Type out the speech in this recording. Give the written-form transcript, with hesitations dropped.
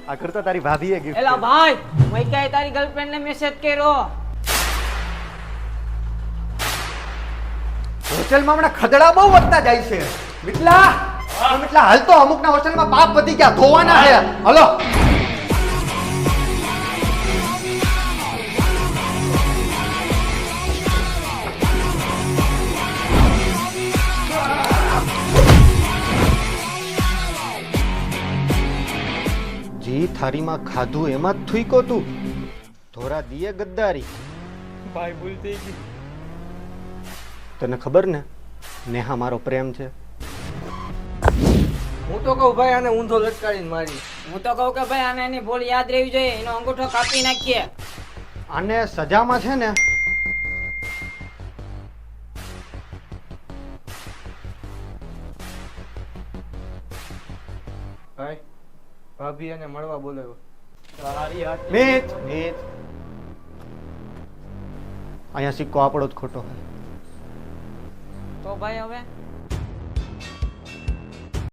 આ કરતા તારી ભાભીએ ગિફ્ટ એલા ભાઈ મેં ક્યાંય તારી ગર્લફ્રેન્ડ ને મેસેજ કર્યો. હોસ્ટેલમાં હમણાં ખદડા બહુ વધતા જાય છે. મિતલા હાલ તો અમુકના હોસ્ટેલમાં પાપ વધી ગયા, ધોવાના છે. હલો. જી થારીમાં ખાધું એમાં જ થૂઈકો તું. ધોરા દીએ ગદ્દારી. ભાઈ ભૂલ થઈ ગઈ. તને ખબર ને નેહા મારો પ્રેમ છે. હું તો કહું ભાઈ આને ઊંધો લટકાડીને મારી. હું તો કહું કે ભાઈ આને એની ભૂલ યાદ રહેવી જોઈએ, એનો અંગૂઠો કાપી નાખીએ. આને સજામાં છે ને ભાઈ ભાભી એને મળવા બોલાવ્યો. મિત અહીંયા સિક્કો આપણો જ ખોટો. તો ભાઈ હવે